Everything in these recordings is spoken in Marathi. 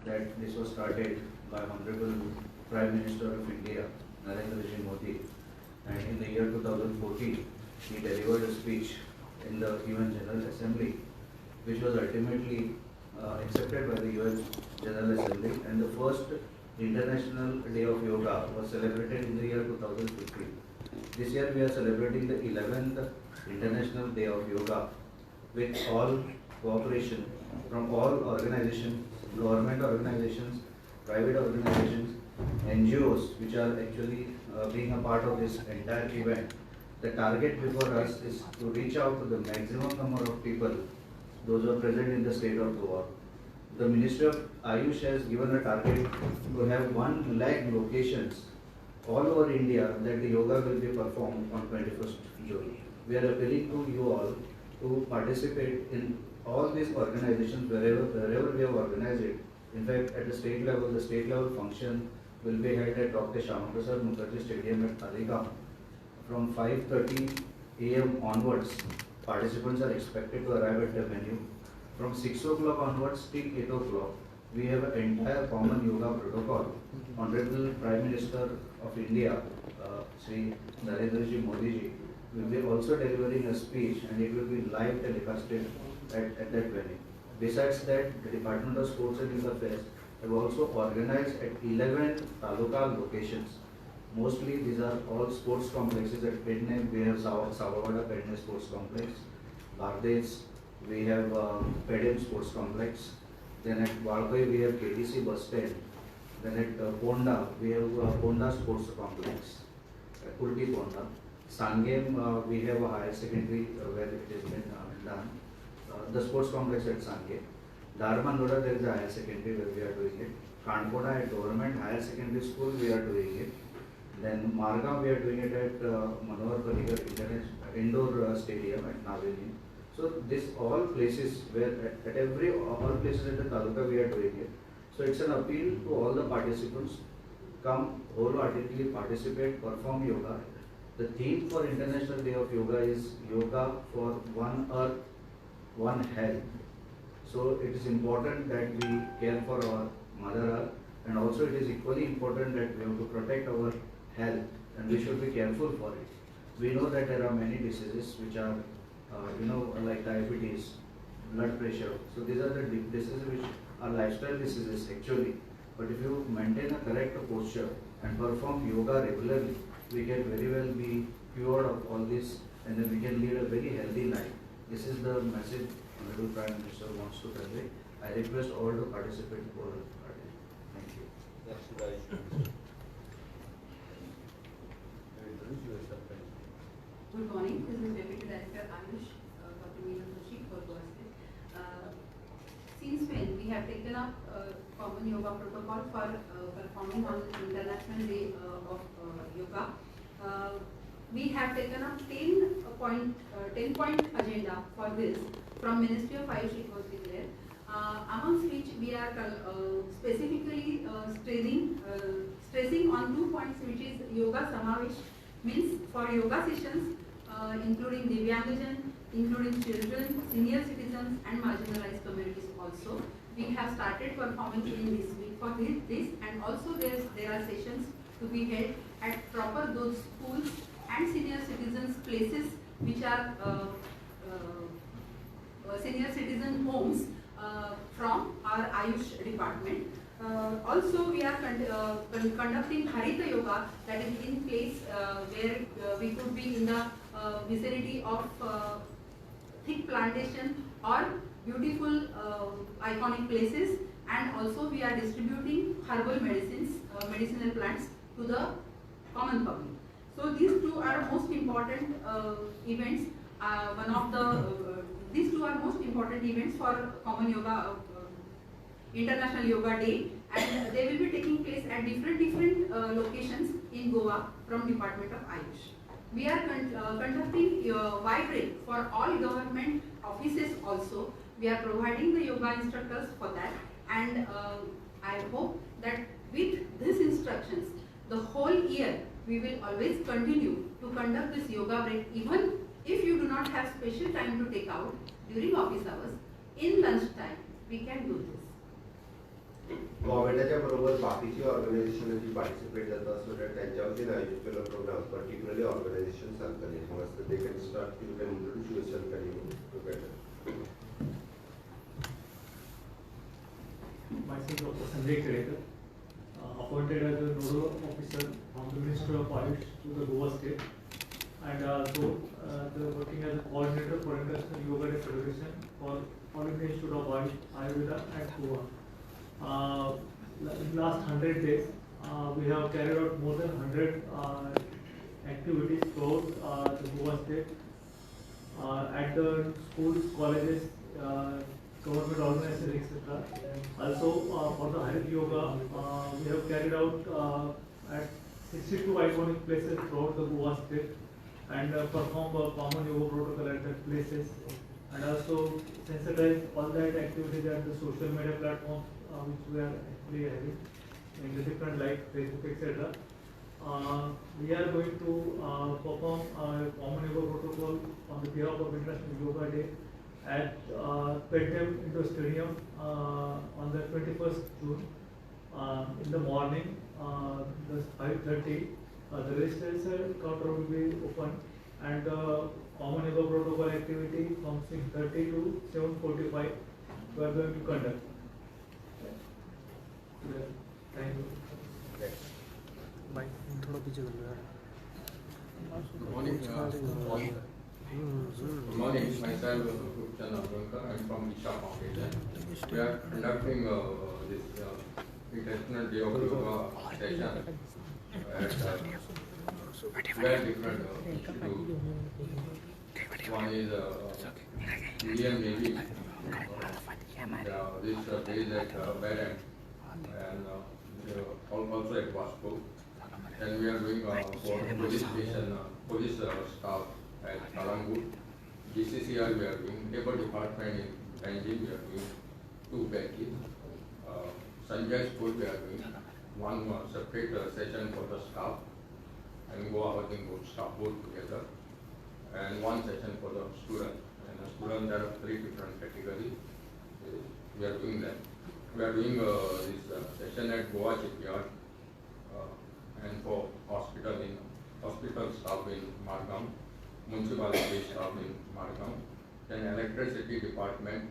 that this was started by Honorable Prime Minister of India, Narendra Modi, and in the year 2014, he delivered a speech in the UN General Assembly, which was ultimately accepted by the UN General Assembly, and the first International Day of Yoga was celebrated in the year 2015. This year we are celebrating the 11th International Day of Yoga with all cooperation from all organizations, government organizations, private organizations, NGOs, which are actually being a part of this entire event. The target before us is to reach out to the maximum number of people, those who are present in the state of Goa. The Ministry of Ayush has given a target to have 1 lakh locations all over India that the yoga will be performed on 21st June. We are appealing to you all to participate in all these organizations wherever we have organized it. In fact, at the state level function will be held at Dr. Shamaprasad Mukherjee Stadium at Talegaon. From 5:30 a.m. onwards, participants are expected to arrive at the venue. From 6 o'clock onwards till 8 o'clock, we have an entire common yoga protocol. Honorable Prime Minister of India, Sri Narendra Modi ji, will be also delivering a speech, and it will be live telecasted at that venue. Besides that, the Department of Sports and Youth Affairs have also organized at 11 taluka locations. Mostly these are all sports complexes. At Pedne we have Savavada Pedne Sports Complex, Bardez we have Pedem Sports Complex, then at Valpai we have KTC Bus Stand, then at Ponda we have Ponda Sports Complex, at Ulti Ponda. Sangem we have a higher secondary where it has been done. The sports complex at Sangem. Dharmandoda there is a higher secondary where we are doing it. Kankoda at Government Higher Secondary School we are doing it. Then Margam we are doing it at Manohar Parrikar Indoor Stadium at Navini. So this all places where all places at the taluka we are doing it. So it's an appeal to all the participants, come wholeheartedly participate, perform yoga. The theme for International Day of Yoga is Yoga for One Earth, One Health. So it is important that we care for our Mother Earth, and also it is equally important that we have to protect our health, and we should be careful for it. We know that there are many diseases which are, like diabetes, blood pressure. So these are the diseases which are lifestyle diseases actually. But if you maintain a correct posture and perform yoga regularly, we can very well be cured of all this, and then we can lead a very healthy life. This is the message Honorable Prime Minister wants to convey. I request all to participate wholeheartedly. Thank you. Good morning. This is Deputy Director Ayush, Dr. Meena Joshi for Goa State. Since when we have taken up common yoga protocol for performing on International Day of Yoga, we have taken up 10-point agenda for this from Ministry of Ayush. It was declared, amongst which we are specifically stressing on 2 points, which is Yoga Samavesh, means for yoga sessions including Divyangajan, including children, senior citizens and marginalized communities also. We have started performing in this week for this, and also there are sessions to be held at proper those schools and senior citizens places which are senior citizen homes from our Ayush department. Also we are conducting Harita Yoga, that is in place where we could be in the vicinity of thick plantation or beautiful iconic places, and also we are distributing herbal medicines, medicinal plants to the common public. So these two are most important events. These two are most important events for Common Yoga International Yoga Day, and they will be taking place at different locations in Goa from Department of Ayush. We are conducting vibrate for all government offices also. We are providing the yoga instructors for that, and I hope that with these instructions, the whole year we will always continue to conduct this yoga break, even if you do not have special time to take out during office hours. In lunch time, we can do this. गव्हर्नमेंटच्या बरोबर बाकीची ऑर्गनायझेशन जी पार्टिसिपेट जाता सो दॅट त्यांच्या वतीन आयोजित केलो प्रोग्राम पर्टिक्युलरली ऑर्गनायझेशन सांगतले मस्त they can start you can introduce yourself together. Myself Dr. Sanjay Kedekar, appointed as a nodal officer from the Ministry of Ayush to the Goa state, and also working as a coordinator for International Yoga Day celebration for All India Institute of Ayush Ayurveda at Goa. In last 100 days, we have carried out more than 100 activities throughout the Goa state at the schools, colleges, government organizations, etc. Also, for the Harit Yoga, we have carried out at 62 iconic places throughout the Goa state and performed a common yoga protocol at that places, and also sensitize all that activities at the social media platforms which we are actually having in the different like Facebook, etc. We are going to perform a common yoga protocol on the behalf of International Yoga Day at Petem Indoor Stadium on the 21st June in the morning, the 5:30. The registration counter will be open and common yoga protocol activity from 6:30 to 7:45 we are going to conduct. Thank you. Good morning, myself Gupchan Abdulkar. I'm from Isha Foundation. We are conducting this International Day of Yoga session at very different institutes. One is Indian Navy. This is at Bedam and also at Vasco. And we are doing for police station, police staff at Kalangur. GCCR we are doing, Labor Department in Panjim we are doing 2 packages. Sanjay School we are doing 1 separate session for the staff and Goa Housing Board staff both together, and 1 session for the students. And the students there are 3 different categories. We are doing that. We are doing this session at Goa Shipyard and for hospital staff in Margam, municipality staff in Margam, then electricity department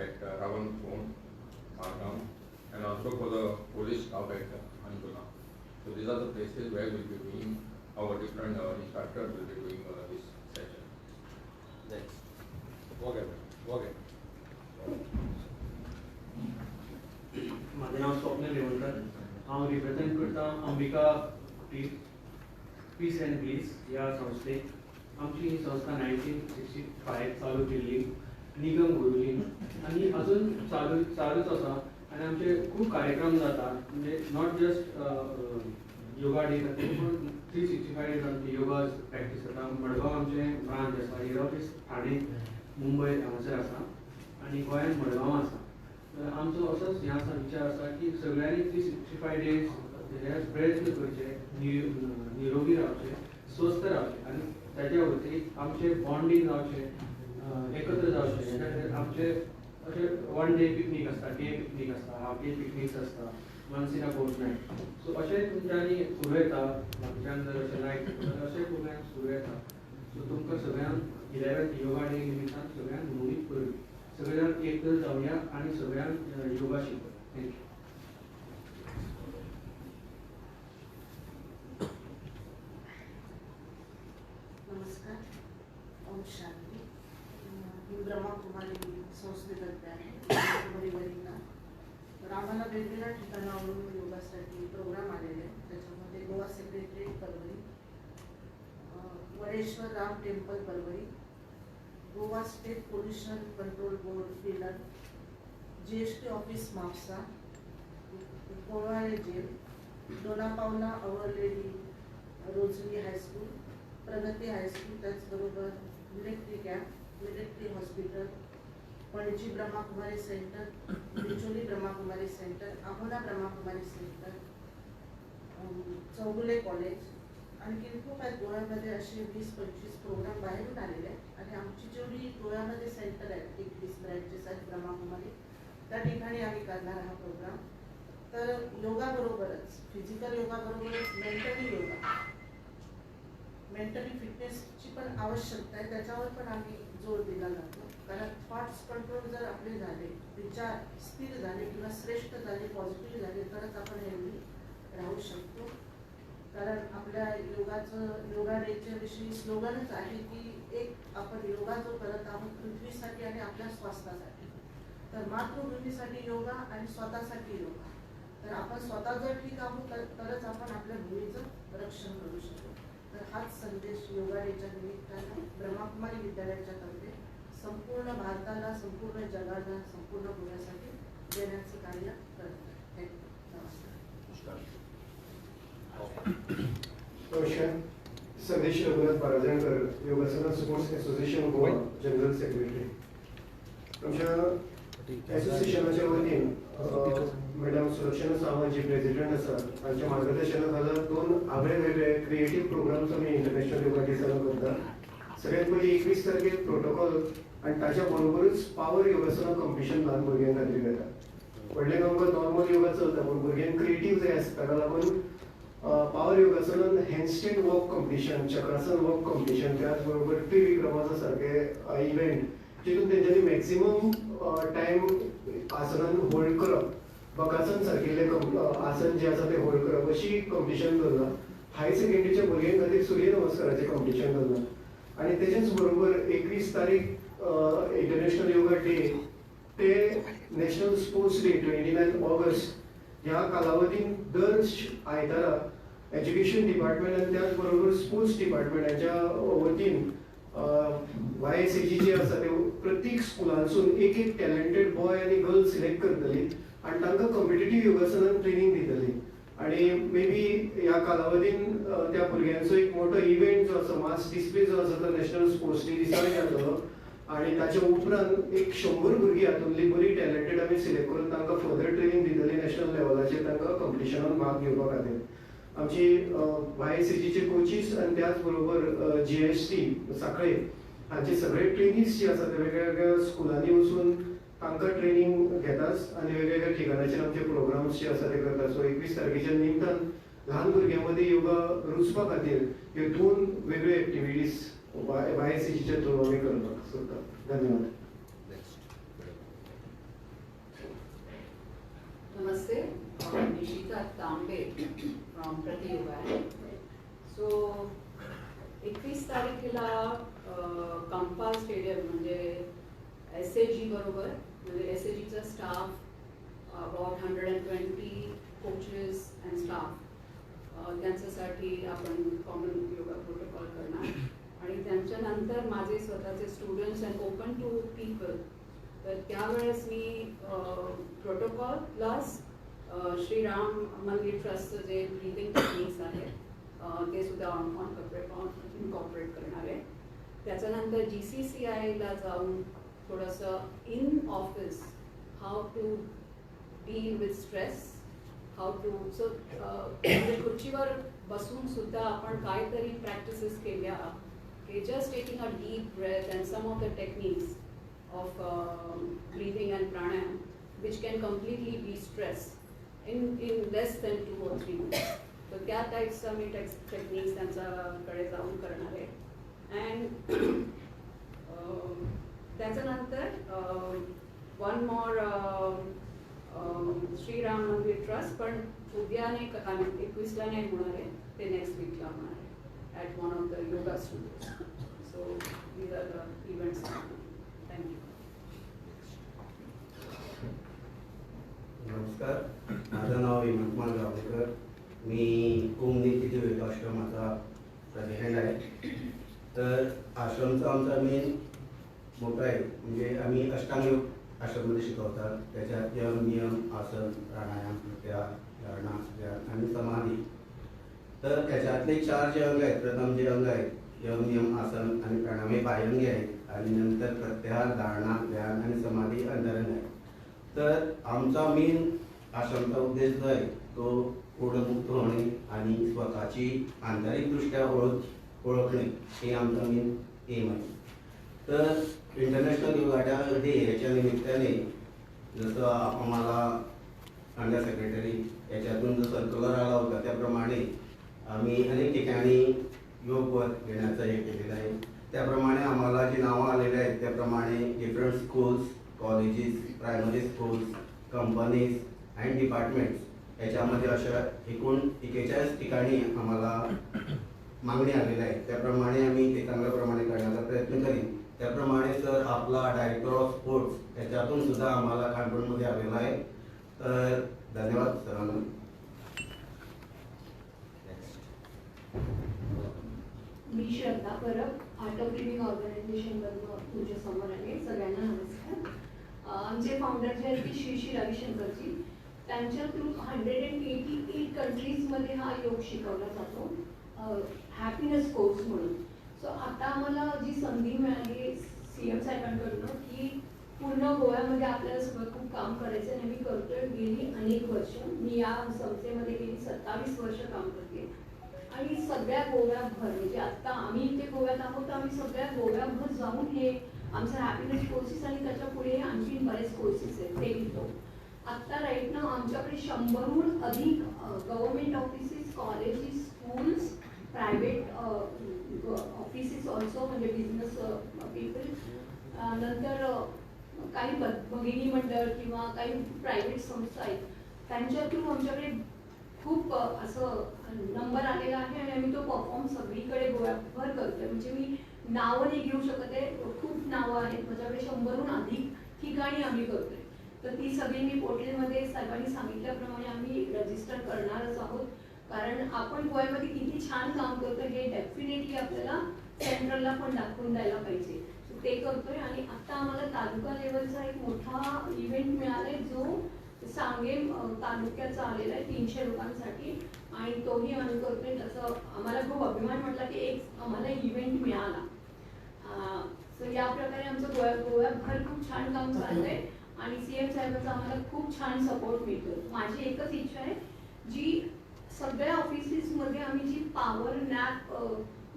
at Ravanpur, Margam, and also for the police staff at Anjuna. So these are the places where we will be doing, our different instructors will be doing this session. Next. Okay. माझे नाव स्वप्नील रेवणकर. हांव रिप्रेझेंट करता अंबिका पीस अँड ब्लीस ह्या संस्थेक. आमची ही संस्था 1965 चालू केल्ली निगम गुरुलीन आनी अजून चालूच आसा. आनी आमचे खूब कार्यक्रम जाता, म्हणजे नॉट जस्ट योगा डे खातीर पूण 365 डेज आमचे योगा प्रॅक्टीस जाता. मडगांव आमचें ब्रांच आसा, हेड ऑफीस ठाणे मुंबय हांगासर आसा आनी गोंयांत मडगांव आसा. आमचो असोच हे आसा विचार आसा की सगळ्यांनी 365 डेज हे प्रयत्न करचे, निरोगी रावचे, स्वस्थ रावचे आनी ताच्या वतीक आमचे बॉन्डिंग जावचे, एकत्र जावचे. हेच्या खातीर आमचे अशे 1 डे पिकनीक आसता, डे पिकनीक आसता, हाफ डे पिकनिक्स आसता, वन्स इन अ फोर्टनायट. सो अशें तुमच्यांनी सुरू येता, म्हापशान जर अशें लायक अशें प्रोग्राम सुरू येता. सो तुमकां सगळ्यांक 11th योगा डे निमित्तान सगळ्यांक मोहीत करवी. सगळ्यांक एक तर जावया आणि सगळ्यांक योगा शिकवया. थँक्यू. नमस्कार, ओम शांती. मी ब्रह्माकुमारी संस्थेतर्फे आहे, ब्रह्माकुमारी वरींना. तर आम्हाला वेगवेगळ्या ठिकाणावरून योगासाठी प्रोग्राम आलेले आहेत. त्याच्यामध्ये Goa secretariat Parbhani, Vadeshwar Ram temple Parbhani, Goa state pollution control board pillar, GST office Mhapsa, Kolvale jail, Donapaula Our Lady Rosary high school, Pragati high school, त्याचबरोबर military camp, military hospital, Panaji Brahmakumari centre, Bicholi Brahmakumari centre, Amola Brahmakumari centre, Chowgule college. आणखी खूप आहेत गोव्यामध्ये असे 20-25 प्रोग्राम बाहेरून आलेले आहेत. आणि आमची जेवढी गोव्यामध्ये सेंटर आहेत, 21 ब्रँचेस आहेत ब्रह्माकुमारी, त्या ठिकाणी आम्ही करणार हा प्रोग्राम. तर योगाबरोबरच फिजिकल योगाबरोबरच मेंटली फिटनेसची पण आवश्यकता आहे, त्याच्यावर पण आम्ही जोर दिला जातो. कारण थॉट्स कंट्रोल जर आपले झाले, विचार स्थिर झाले किंवा श्रेष्ठ झाले, पॉझिटिव्ह झाले, तरच आपण हेल्दी राहू शकतो. कारण आपल्या योगा डेच्या विषयी स्लोगनच आहे की एक आपण योगा जो करत आहोत पृथ्वीसाठी आणि आपल्या स्वास्थ्यासाठी. तर मातृभूमीसाठी योगा आणि स्वतःसाठी योगा. तर आपण स्वतः जर ठीक आहोत तरच आपण आपल्या भूमीचं रक्षण करू शकतो. तर हाच संदेश योगा डेच्या निमित्तानं ब्रह्माकुमारी विद्यालयाच्या तर्फे संपूर्ण भारताला, संपूर्ण जगाला, संपूर्ण पुण्यासाठी देण्याचं कार्य करत आहे. नमस्कार. नमस्कार. Sadesh Raghunath Parajankar, Yogasana sports association Goa general secretary. आमच्या असोसिएशनाच्या वतीन मॅडम सुलक्षणा सावंत जी प्रेसिडेंट आसा तांच्या मार्गदर्शनाखाला 2 आगळे वेगळे क्रिएटिव्ह प्रोग्राम्स आमी इंटरनॅशनल योगा डे दिसा करता. सगळ्यात पयलीं 21 तारखेक प्रोटोकॉल आनी ताच्या बरोबरूच पावर योगासना कॉम्पिटिशन ल्हान भुरग्यां खातीर घेता. व्हडले आमकां नॉर्मल योगा चलता पूण भुरग्यांक क्रिएटिव्ह जाय आसता, ताका लागून पावर योगासनान हँडस्टँड वॉक कॉम्पिटिशन, चक्रासन वॉक कॉम्पिटिशन, त्याच बरोबर त्रिविक्रमाचा सारखे इव्हेंट जितून तेंच्यांनी मॅक्सिमम टायम आसनान होल्ड करप, बकासन सारकिल्ले आसन जे आसा ते होल्ड करप अशी कॉम्पिटिशन दवरला. हाय सेकंडरीच्या भुरग्यां खातीर सूर्य नमस्काराचें कॉम्पिटिशन दवरला. आनी तेच्याच बरोबर 21 तारीख इंटरनॅशनल योगा डे ते नॅशनल स्पोर्ट्स डे 29 ऑगस्ट ह्या कालावधीन दर आयतारा एज्युकेशन डिपार्टमेंट आनी त्याच बरोबर स्पोर्ट्स डिपार्टमेंटाच्या वतीन YSAG जे आसा ते प्रत्येक स्कुलांसून एक टॅलेंटेड बॉय आनी गर्ल सिलेक्ट करतली आनी तांकां कॉम्पिटिटीव योगासनान ट्रेनिंग दितली. आणि मे बी ह्या कालावधीन त्या भुरग्यांचो एक मोठो इव्हेंट जो आसा, मास डिस्प्ले जो आसा तो नॅशनल स्पोर्ट्स डे दिसा जातलो. आणि ताच्या उपरांत एक 100 भुरगीं हातूंतली बरी टॅलेंटेड आमी सिलेक्ट करून तांकां फर्दर ट्रेनिंग दितली नॅशनल लेवलाचेर तांकां कॉम्पिटिशनान भाग घेवपा खातीर. आमची YSAGचे कोचीस आनी त्याच बरोबर GST सांखळे हांचे सगळे ट्रेनीज जे आसा ते वेगवेगळ्या स्कुलांनी वचून तांकां ट्रेनिंग घेतात आनी वेगवेगळ्या ठिकाणाचेर आमचे प्रोग्राम्स जे आसा ते करतात. सो 21 तारखेच्या निमतान ल्हान भुरग्यां मदीं योगा रुजपा खातीर ह्यो 2 वेगळ्यो एक्टिविटीज YSAGच्या थ्रू आमी करपाक सोदता. धन्यवाद. Namaste, Nishita Tambe from Prati Yoga. So 21 तारखेला कंपा स्टेडियम म्हणजे SAG बरोबर म्हणजे SAGचा staff about 120 coaches and staff त्यांच्यासाठी आपण कॉमन योगा प्रोटोकॉल करणार. आणि त्यांच्यानंतर माझे स्वतःचे students and open to people. तर त्यावेळेस मी प्रोटोकॉल प्लस श्रीराम मंदिर ट्रस्टचं जे ब्रीदिंग टेक्निक्स आहेत ते सुद्धा इनकॉर्पोरेट करणार आहे. त्याच्यानंतर GCCIला जाऊन थोडंसं in office how to deal with stress, how to so म्हणजे खुर्चीवर बसून सुद्धा आपण काहीतरी प्रॅक्टिसेस केल्या की just taking a deep breath and some of the techniques of breathing and pranayam which can completely de-stress in less than 2 or 3 minutes. So that types of techniques त्यांच्याकडे जाऊन करणार आहे. And त्याच्यानंतर one more श्रीराम मंदिर ट्रस्ट पण उद्याने 21ला नाही होणार आहे, ते नेक्स्ट वीकला होणार आहे at one of the yoga studios. So these are the events. Thank you. नमस्कार, माझं नाव विमलकुमार गावडेकर. मी ओमनीती योगाश्रमाचा प्रेसिडेंट आहे. तर आश्रमचा आमचा मेन मोठा आहे म्हणजे आम्ही अष्टांग योग आश्रममध्ये शिकवतात. त्याच्यात यम नियम आसन प्राणायाम प्रत्याहार धारणा ध्यान आणि समाधी. तर त्याच्यातले 4 जे अंग आहेत, प्रथम जे अंग आहेत यम नियम आसन आणि प्राणायाम हे बाह्यंगी आहेत आणि नंतर प्रत्याहार धारणा ध्यान आणि समाधी अंतरंग आहे. तर आमचा मेन आश्रमचा उद्देश जो आहे तो ओढमुक्त होणे आणि स्वतःची आंतरिकदृष्ट्या ओळखणे हे आमचा मेन एम आहे. तर इंटरनॅशनल योगा डे याच्या निमित्ताने जसं आम्हाला अंडर सेक्रेटरी याच्यातून जो सर्क्युलर आला होता त्याप्रमाणे आम्ही अनेक ठिकाणी योग वर्क घेण्याचं हे केलेलं आहे. त्याप्रमाणे आम्हाला जी नावं आलेली आहेत त्याप्रमाणे different schools, colleges, primary schools, companies and departments याच्यामध्ये अशा एकूण 41 ठिकाणी आम्हाला मागणी आलेली आहे. त्याप्रमाणे आम्ही ते चांगल्या प्रमाणे करण्याचा प्रयत्न करीन. त्याप्रमाणे सर आपला डायरेक्टर ऑफ स्पोर्ट्स याच्यातून सुद्धा आम्हाला कानपूरमध्ये आलेला आहे. तर धन्यवाद सरांना. मी श्रद्धा परब, आर्ट ऑफ लिव्हिंग ऑर्गनायझेशनमधून तुमच्या समोर आहे. सगळ्यांना नमस्कार. आमचे फाउंडर जे आहेत की श्री रविशंकरजी, त्यांच्या थ्रू 188 कंट्रीजमध्ये हा योग शिकवला जातो हॅपीनेस कोर्स म्हणून. सो आता आम्हाला जी संधी मिळाली CM साहेबांकडून की पूर्ण गोव्यामध्ये आपल्याला सगळं खूप काम करायचं आहे. मी करतोय गेली अनेक वर्ष. मी या संस्थेमध्ये गेली 27 वर्ष काम करते आणि सगळ्या गोव्याभर म्हणजे आता आम्ही इथे गोव्यात आहोत, आम्ही सगळ्या गोव्याभर जाऊन हे आमचं हॅपीनेस कोर्सेस आणि त्याच्या पुढे आणखी बरेच कोर्सेस आहेत ते घेतो. आत्ता राईट ना आमच्याकडे 100हून अधिक government offices, colleges, schools, private offices also म्हणजे बिझनेस पीपल, नंतर काही भगिनी मंडळ किंवा काही प्रायव्हेट संस्था आहेत त्यांच्या थ्रू आमच्याकडे खूप असं नंबर आलेला आहे आणि आम्ही तो परफॉर्म सगळीकडे गोव्याभर करतोय. म्हणजे मी नावं नाही घेऊ शकत आहे, खूप नावं आहेत माझ्याकडे. 100हून अधिक ठिकाणी आम्ही करतोय. तर ती सगळी मी पोर्टलमध्ये साहेबांनी सांगितल्याप्रमाणे आम्ही रजिस्टर करणारच आहोत. कारण आपण गोव्यामध्ये किती छान काम करतोय हे डेफिनेटली आपल्याला सेंट्रलला पण दाखवून द्यायला पाहिजे. ते करतोय. आणि आता आम्हाला तालुका लेवलचा एक मोठा इव्हेंट मिळालाय जो सांगेम तालुक्याचा आलेला आहे 300 लोकांसाठी आणि तोही आम्ही करतोय. त्याचं आम्हाला खूप अभिमान वाटला की एक आम्हाला इव्हेंट मिळाला. सो या प्रकारे आमचं गोव्याभर खूप छान काम चाललंय आणि CM साहेबांचा आम्हाला खूप छान सपोर्ट मिळतो. माझी एकच इच्छा आहे जी सगळ्या ऑफिसेसमध्ये आम्ही जी पॉवर नॅप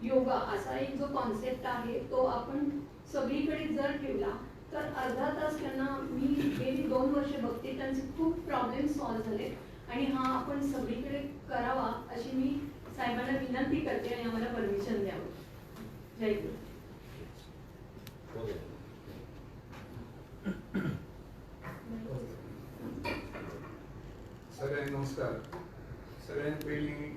योगा असा एक जो कॉन्सेप्ट आहे तो आपण सगळीकडे जर ठेवला तर अर्धा तास त्यांना मी गेली 2 वर्ष बघते त्यांचे खूप प्रॉब्लेम सॉल्व्ह झाले आणि हा आपण सगळीकडे करावा अशी मी साहेबांना विनंती करते आणि आम्हाला परमिशन द्यावं. जय गुरु. सगळ्यांना नमस्कार. सगळ्यांत पयलीं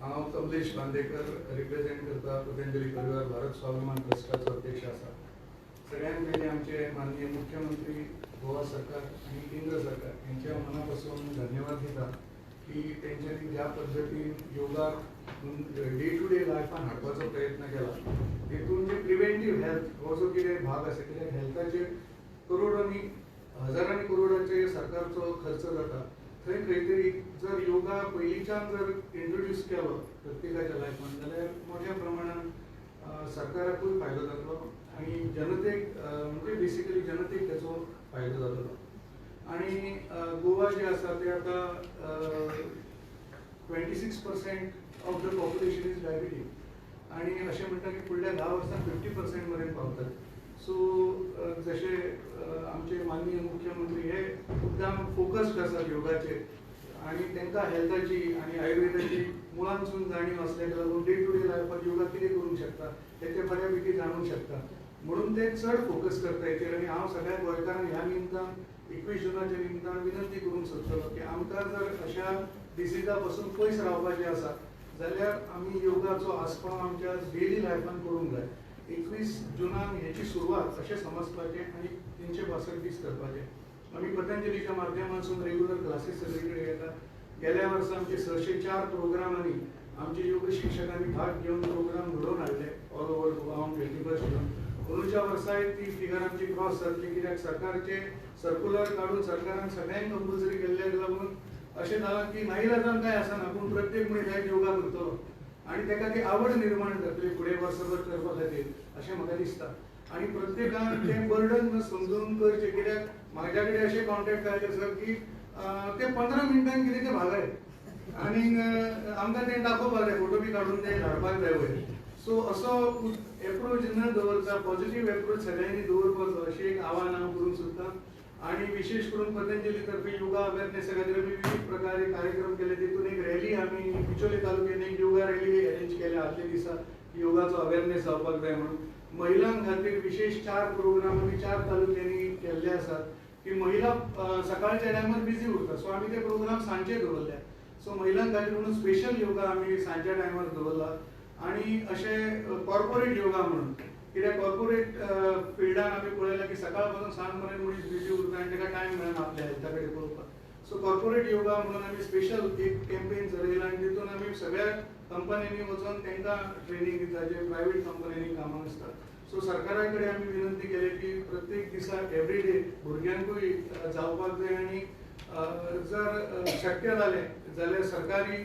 हांव कमलेश बांदेकर रिप्रेझेंट करता पतंजली परिवार भारत स्वाभिमान ट्रस्टाचो अध्यक्ष आसा. सगळ्यांत पयलीं आमचे माननीय मुख्यमंत्री गोवा सरकार आणि केंद्र सरकार यांच्या मनापासून धन्यवाद दिता की तेंच्यांनी ज्या पद्दतीन योगाक डे टू डे लायफान हाडपाचो प्रयत्न केला. तेतून जे प्रिव्हेंटीव हेल्थ हो जो कितें भाग आसा कित्याक हेल्थाचेर करोडांनी हजारांनी करोडांचे सरकारचो खर्च जाता. थंय खंय तरी जर योगा पयलींच्यान जर इंट्रोड्यूस केलो प्रत्येकाच्या लायफान जाल्यार मोठ्या प्रमाणान सरकाराकूय फायदो जातलो आणि जनतेक म्हणजे बेसिकली जनतेक त्याचो फायदो जातलो. आणि गोवा जे आसा ते आता 26% of the population is diabetic आणि अशें म्हणटा की फुडल्या 10 वर्सांत 50% मेरेन पावतात. सो जशे आमचे माननीय मुख्यमंत्री हे मुद्दाम फोकस्ड आसात योगाचेर आणि तांकां हेल्थाची आणि आयुर्वेदाची मुळांसून जाणीव आसलेल्या लागून डे टू डे लायफाक योगा कितें करूंक शकता ते बऱ्या पैकी जाणूंक शकता म्हणून ते चड फोकस करता हेचेर. आणि हांव सगळ्या गोंयकारांक ह्या निमतान 21 जुनाच्या निमतान विनंती करूंक सोदतलो की आमकां जर अशा डिसीजा पासून पयस रावपाचें आसा जाल्यार आमी योगाचो आस्पाव आमच्या डेली लायफान करूंक जाय. 21 जुनाक हेची सुरवात अशें समजपाचें आणि 362 दीस करपाचें. आमी पतंजलीच्या माध्यमांतसून रेग्युलर क्लासीस सगळीकडे घेता. गेल्या वर्सा आमचे 604 प्रोग्रामांनी आमचे योग शिक्षकांनी भाग घेवन प्रोग्राम घडोवन हाडले ऑल ओव्हर गोवा 21 जुन. अंदूच्या वर्साय ती फिगर आमची क्रॉस जातली कित्याक सरकारचे सर्क्युलर काडून सरकारान सगळ्यांक कंपल्सरी केल्ल्याक लागून अशें जालां की नाइलाजान कांय आसना पूण प्रत्येक मनीस एक योगा करतलो आणि ताका ती आवड निर्माण जातली फुडें वर्सभर करपा खातीर अशें म्हाका दिसता. आणि प्रत्येकान तें बर्डन समजून करचें कित्याक म्हाज्या कडेन अशें कॉन्टेक्ट आयले सर की ते 15 मिनटान कितें तें भागय आनी आमकां तें दाखोवपाक जाय फोटो बी काडून ते धाडपाक जाय वयर. सो असो एप्रोच न दवरता पॉझिटीव एप्रोच सगळ्यांनी दवरपाचो अशी एक आव्हान हांव करूंक सोदतां. आणि विशेष करून पतंजलीतर्फे योगा अवेअरनेस सगळ्यात विविध प्रकारे कार्यक्रम केले. तिथून एक रॅली आम्ही बिचोली तालुक्याने एक योगा रॅली अरेंज केल्या आदल्या दिसा योगाचो अवेअरनेस जावपाक जाय म्हणून. महिलां खातीर विशेष 4 प्रोग्राम आमी 4 तालुक्यांनी केल्ले आसात की महिला सकाळच्या टायमार बिझी उरता. सो आमी ते प्रोग्राम सांजचे दवरले. सो महिलां खातीर म्हणून स्पेशल योगा आमी सांजच्या टायमार दवरला. आणि अशे कॉर्पोरेट योगा म्हणून कित्याक कॉर्पोरेट फिल्डान आमी पळयलां की सकाळ पासून सांज पर्यंत मनीस बिझी उरता आनी ताका टायम मेळना आपल्या हेल्था कडेन पळोवपाक. सो कॉर्पोरेट योगा म्हणून आमी स्पेशल एक कॅम्पेन चलयला आनी तितून आमी सगळ्या कंपन्यांनी वचून तांकां ट्रेनिंग दिता जे प्रायवेट कंपन्यांनी कामाक आसतात. सो सरकारा कडेन आमी विनंती केली की प्रत्येक दिसा एवरीडे भुरग्यांकूय जावपाक जाय. आनी जर शक्य जालें जाल्यार सरकारी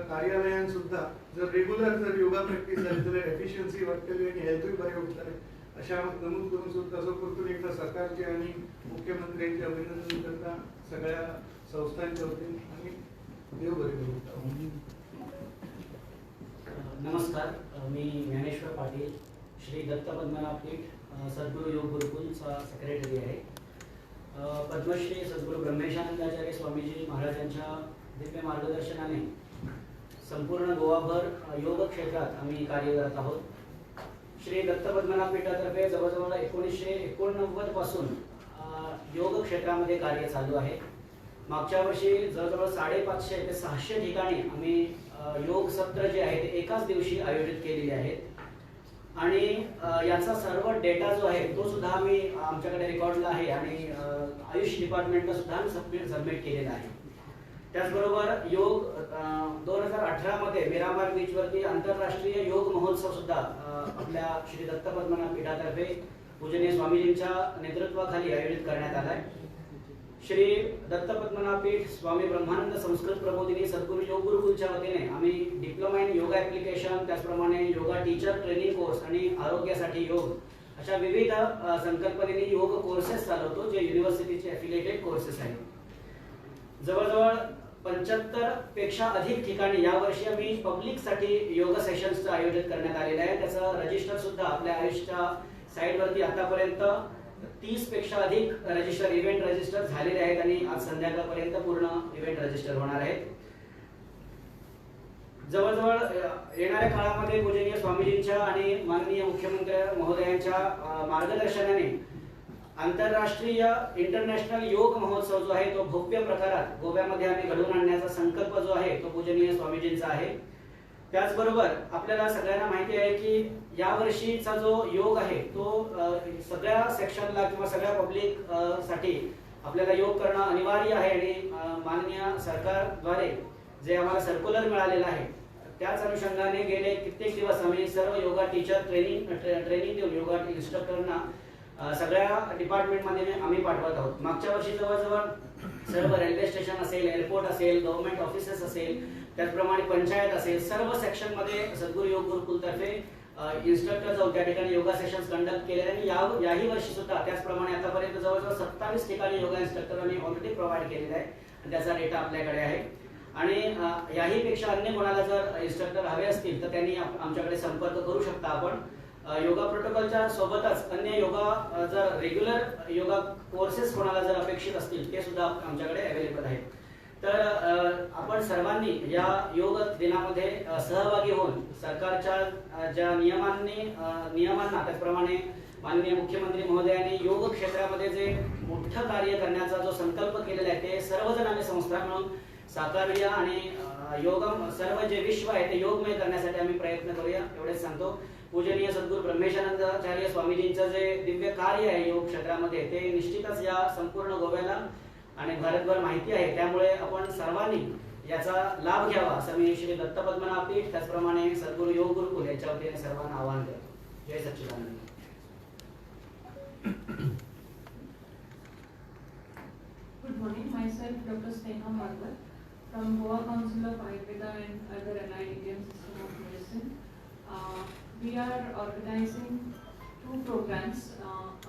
कार्यालयान सुद्धा जर रेग्युलर जर योगा प्रॅक्टीस जाली जाल्यार एफिशियन्सी वाडटली आनी हेल्थूय बरें उरतलें अशें हांव नमूद करून सोदता. सो परतून एकदा सरकारचे आनी मुख्यमंत्र्यांचे अभिनंदन करता सगळ्या संस्थांच्या वतीन आनी देव बरें करूं. नमस्कार, मी ज्ञानेश्वर पाटील, श्री दत्त पद्मनाभ पीठ सद्गुरू योग गुरुकुलचा सेक्रेटरी आहे. पद्मश्री सद्गुरू ब्रह्मेशानंदाचार्य स्वामीजी महाराजांच्या दिव्य मार्गदर्शनाने संपूर्ण गोवाभर योग क्षेत्रात आम्ही कार्यरत आहोत. श्री दत्त पद्मनाभ पीठातर्फे जवळजवळ 1989 पासून योग क्षेत्रामध्ये कार्य चालू आहे. मागच्या वर्षी जवळजवळ 550 ते 600 ठिकाणी आम्ही योग सत्र जे आहे ते एकाच दिवशी आयोजित केलेले आहेत. आणि याचा सर्व डेटा जो आहे तो सुद्धा आम्ही आमच्याकडे रेकॉर्डला आहे आणि आयुष डिपार्टमेंटला सुद्धा सबमिट केलेला आहे. त्याचबरोबर योग 2018 मध्ये मिरामार बीचवरती आंतरराष्ट्रीय योग महोत्सव सुद्धा आपल्या श्री दत्त पद्मनाभ पीठातर्फे पूजनीय स्वामीजींच्या नेतृत्वाखाली आयोजित करण्यात आला आहे. श्री दत्त पद्मनाभ पीठ स्वामी ब्रह्मानंद संस्कृत प्रबोधिनी सद्गुरू योग गुरुकुलच्या वतीने आम्ही डिप्लोमा इन योगा ॲप्लिकेशन, त्याचप्रमाणे योगा टीचर ट्रेनिंग कोर्स आणि आरोग्यासाठी योग अशा विविध संकल्पनेने योग कोर्सेस चालवतो जे युनिव्हर्सिटीचे ॲफिलिएटेड कोर्सेस आहेत. जवळजवळ 75 पेक्षा अधिक ठिकाणी यावर्षी आम्ही पब्लिकसाठी योग सेशन्सचं आयोजित करण्यात आलेलं आहे. त्याचं रजिस्टर सुद्धा आपल्या आयुषच्या साईटवरती आतापर्यंत 30 पेक्षा अधिक रजिस्टर इव्हेंट रजिस्टर झालेले आहेत आणि आज संध्याकाळपर्यंत पूर्ण इव्हेंट रजिस्टर होणार आहेत. जवळजवळ येणाऱ्या काळामध्ये पूजनीय स्वामीजींच्या आणि माननीय मुख्यमंत्री महोदयांच्या मार्गदर्शनाने आंतरराष्ट्रीय इंटरनॅशनल योग महोत्सव जो आहे तो भव्य प्रकारात गोव्यामध्ये आम्ही घडवून आणण्याचा संकल्प जो आहे तो पूजनीय स्वामीजींचा आहे. त्याचबरोबर आपल्याला सगळ्यांना माहिती आहे की यावर्षीचा जो योग आहे तो सगळ्या सेक्शनला किंवा सगळ्या पब्लिक साठी आपल्याला योग करणं अनिवार्य आहे. आणि माननीय सरकारद्वारे जे आम्हाला सर्क्युलर मिळालेलं आहे त्याच अनुषंगाने गेले कित्येक दिवस आम्ही सर्व योगा टीचर ट्रेनिंग देऊन योगा इन्स्ट्रक्टरना सगळ्या डिपार्टमेंटमध्ये आम्ही पाठवत आहोत. मागच्या वर्षी जवळजवळ सर्व रेल्वे स्टेशन असेल, एअरपोर्ट असेल, गव्हर्नमेंट ऑफिसेस असेल, त्याचप्रमाणे पंचायत असेल, सर्व सेक्शनमध्ये सद्गुरू योग गुरुकुलतर्फे इन्स्ट्रक्टर जाऊन त्या ठिकाणी योगा सेशन्स कंडक्ट केले. आणि याही वर्षी सुद्धा त्याचप्रमाणे आतापर्यंत जवळजवळ 27 ठिकाणी योगा इन्स्ट्रक्टरांनी ऑलरेडी प्रोव्हाइड केलेला आहे आणि त्याचा डेटा आपल्याकडे आहे. आणि याहीपेक्षा अन्य कोणाला जर इन्स्ट्रक्टर हवे असतील तर त्यांनी आमच्याकडे संपर्क करू शकता. आपण योगा प्रोटोकॉलच्या सोबतच अन्य योगा जर रेग्युलर योगा कोर्सेस कोणाला जर अपेक्षित असतील ते सुद्धा आमच्याकडे अवेलेबल आहेत. तर आपण सर्वांनी या योग दिनामध्ये सहभागी होऊन सरकारच्या ज्या नियमांना त्याचप्रमाणे माननीय मुख्यमंत्री महोदयांनी योग क्षेत्रामध्ये जे मोठं कार्य करण्याचा जो संकल्प केलेला आहे ते सर्वजण आम्ही संस्था मिळून साकारूया आणि योग सर्व जे विश्व आहे ते योगमय करण्यासाठी आम्ही प्रयत्न करूया एवढेच सांगतो. पूजनीय सद्गुरू ब्रह्मेशानंदाचार्य स्वामीजींचं जे दिव्य कार्य आहे योग क्षेत्रामध्ये ते निश्चितच या संपूर्ण गोव्याला आणि भारतभर माहिती आहे. त्यामुळे आपण सर्वांनी याचा लाभ घ्यावा असं मी श्री दत्त पद्मनाभ पीठ त्याचप्रमाणे सद्गुरू योग गुरुकुल याच्या वतीने सर्वांना आवाहन करतो. जय सच्चिदानंद. Good morning, myself Dr. Sneha Marwar from Goa Council of Ayurveda and other allied Indian system of medicine. We are organizing 2 programs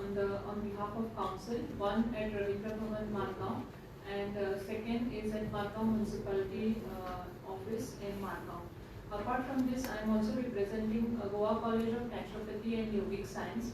on behalf of council. One at Ravindra Bhavan, Margao, and second is at Margao Municipality office in Margao. Apart from this, I am also representing Goa College of Naturopathy and Yogic Science.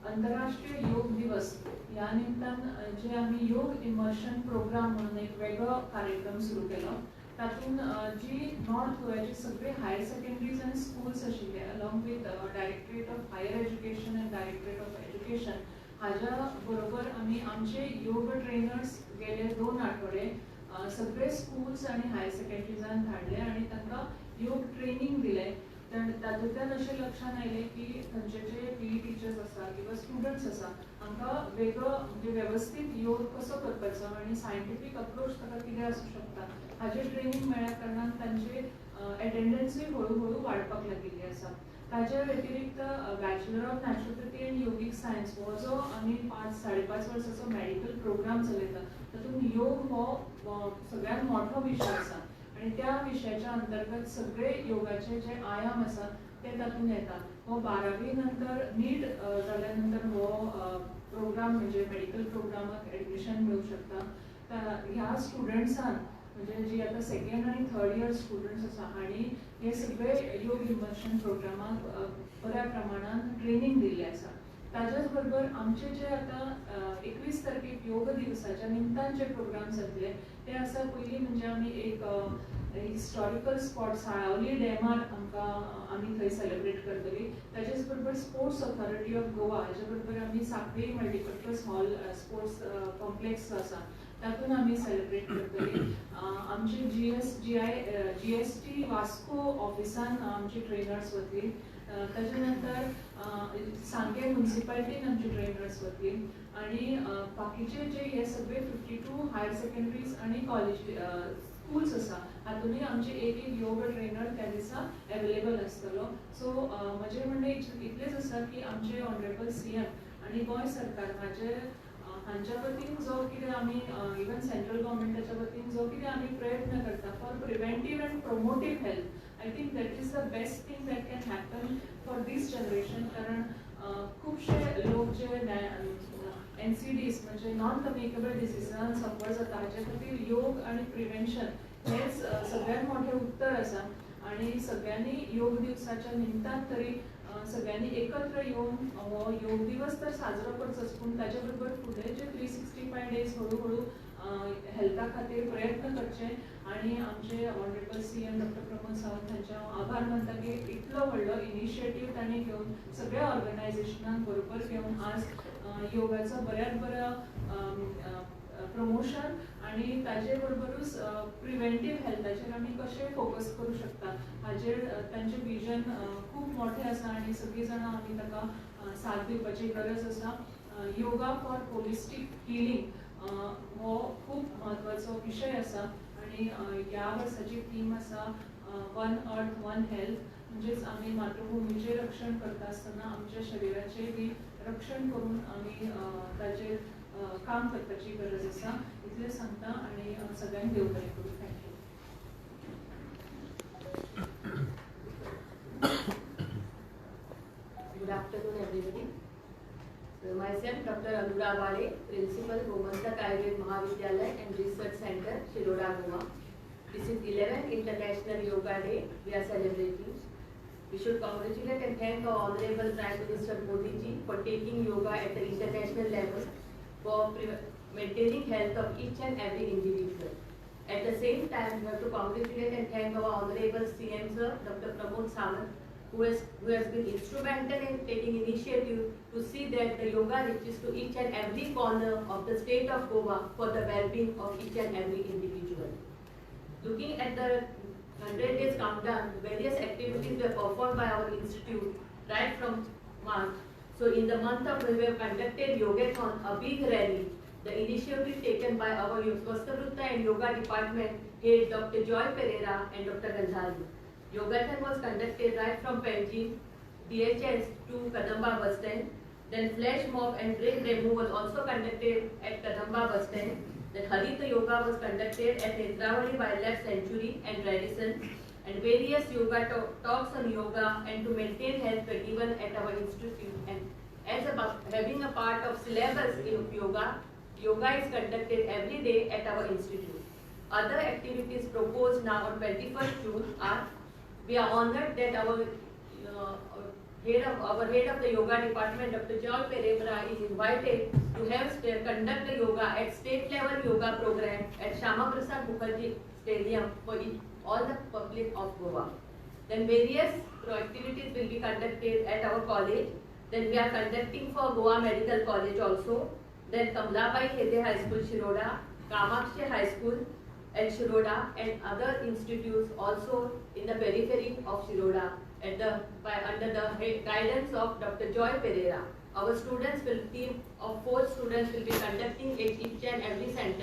आंतरराष्ट्रीय योग दिवस या निमित्तान जे आम्ही योग इमर्शन प्रोग्राम म्हणून एक वेगळो कार्यक्रम सुरू केलो. तातून जी नॉर्थ गोव्याची सगळे हायर सेकंडरीज आनी स्कूल्स आशिल्ले along with directorate of higher education and directorate of education हाज्या बरोबर आमी आमचे योग ट्रेनर्स गेले 2 आठवडे सगळे स्कूल्स आनी हायर सेकंडरीजान धाडले आनी तांकां योग ट्रेनिंग दिले. तातूंतल्यान अशें लक्षात आयलें की थंयचे जे PE टीचर्स आसा किंवा स्टुडंट्स आसा हांकां वेगळो म्हणजे वेवस्थीत योग कसो करपाचो आनी सायंटिफीक अप्रोच ताका कितें आसूं शकता हाजें ट्रेनिंग मेळ्ळ्या कारणान तांचे एटेंडन्सूय हळू हळू वाडपाक लागिल्ली आसा. ताचे व्यतिरिक्त bachelor of naturopathy and yogic science हो जो आमी 5-5.5 वर्साचो मेडिकल प्रोग्राम चलयता तातूंत योग हो सगळ्यांत मोठो विशय आसा आनी त्या विशयाच्या अंतर्गत सगळे योगाचे जे आयाम आसा ते तातूंत येता. हो 12वी नंतर नीट जाल्या नंतर हो प्रोग्राम म्हणजे मेडिकल प्रोग्रामाक एडमिशन मेळूंक शकता. ह्या स्टुडंट्सान म्हणजे जी आता 2nd आणि 3rd इयर स्टुडंट्स आसा हांणी हे सगळे योग इमर्शन प्रोग्रामाक बऱ्या प्रमाणात ट्रेनिंग दिल्ले आसा. ताच्याच बरोबर आमचे जे आता 21 तारखेक योग दिवसाच्या निमतान जे प्रोग्राम जातले ते आसा पयली म्हणजे आमी एक हिस्टॉरिकल स्पॉट साळावली डॅमार आमी थंय सेलिब्रेट करतली. ताच्याच बरोबर स्पोर्ट्स ऑथॉरिटी ऑफ गोवा हाजे बरोबर आमी Sankhali multipurpose hall sports complex आसा तातूंत आमी सेलिब्रेट करतली. आमचे GST वास्को ऑफिसान आमचे ट्रेनर्स वतली. ताचे नंतर सांगे म्युनिसिपालिटीन आमचे ट्रेनर्स वतली आनी बाकीचे जे हे सगळे 52 हायर सेकंडरीज आनी कॉलेज स्कूल्स आसा हातूंतय आमचे एक योग ट्रेनर त्या दिसा अवेलेबल आसतलो. सो म्हजें म्हणणें इतलेंच आसा की आमचे ऑनरेबल CM आनी गोंय सरकार हांच्या वतीन जो कितें आमी इवन सेंट्रल गव्हर्मेंटाच्या वतीन जो कितें आमी प्रयत्न करता for preventive and promotive health I think that is the best thing that can happen for this generation. कारण खुबशे लोक जे NCDs म्हणजे नॉन कम्युनिकेबल डिसीजान सफर जाता हाचे खातीर योग आनी प्रिव्हेंशन हेच सगळ्यांत मोठें उत्तर आसा. आनी सगळ्यांनी योग दिवसाच्या निमतान तरी सगळ्यांनी एकत्र येवन हो योग दिवस तर साजरो करचोच पूण ताचे बरोबर फुडें जे 365 डेज हळू हेल्था खातीर प्रयत्न करचे. आनी आमचे honourable CM doctor Pramod Sawant हांचे हांव आभार मानता की इतलो व्हडलो इनिशिएटीव तांणी घेवन सगळ्या ऑर्गनायझेशनांक बरोबर घेवन आज योगाचो बऱ्यात बरो प्रमोशन आनी ताजे बरोबरूच प्रिव्हेंटीव हेल्थाचेर आमी कशें फोकस करूं शकता हाजेर तांचें विजन खूब मोठें आसा आनी सगळीं जाणां आमी ताका साथ दिवपाची गरज आसा. योगा फॉर होलिस्टीक हिलींग हो खूब म्हत्वाचो विशय आसा आनी ह्या वर्साची थीम आसा 1 अर्थ 1 हेल्थ. म्हणजेच आमी मातृभुमीचें रक्षण करता आसतना आमच्या शरिराचें बी रक्षण करून आमी ताचेर काम करपाची गरज आसा. इतलें सांगता आनी सगळ्यांक देव बरें करूं. Thank you. Good afternoon, everybody. So myself, Dr. Anurag Wale, Principal, Gomantak Ayurved Mahavidyalaya and Research Center, Shiroda, Goa. This is 11th International Yoga Day we are celebrating. We should congratulate and thank our Honorable Prime Minister Modi ji for taking yoga at the international level for maintaining health of each and every individual. At the same time, we have to congratulate and thank our Honorable CM Sir, Dr. Pramod Sawant, who has been instrumental in taking initiative to see that the yoga reaches to each and every corner of the state of Goa for the well-being of each and every individual. Looking at the 100 days countdown, various activities were performed by our institute right from March. So in the month of May, we have conducted Yogathon, a big rally. The initiative taken by our Vastarutta and Yoga department head Dr. Joy Pereira and Dr. Gonzalo. Yogathon was conducted right from Panjim, DHS to Kadamba bus stand. Then flash mob and brake demo was also conducted at Kadamba bus stand. Then Harita Yoga was conducted at Netravali Wildlife Sanctuary and Radisson. And various yoga talks on yoga and to maintain health were given at our institute. And as having a part of syllabus in yoga, yoga is conducted every day at our institute. Other activities proposed now on 21st June are: we are honored that our our head of the yoga department, Dr. Joy Pereira, is invited to conduct the yoga at state level yoga program at Shama Prasad Mukherjee Stadium for all the public of Goa. Then various activities will be conducted at our college. Then we are conducting for Goa Medical College also. Then Kamlabai Khede High School, Shiroda, Kamakshi High School at Shiroda, and other institutes also in the periphery of Shiroda under the guidance of Dr. Joy Pereira. Our team of 4 students will be conducting at each and every center.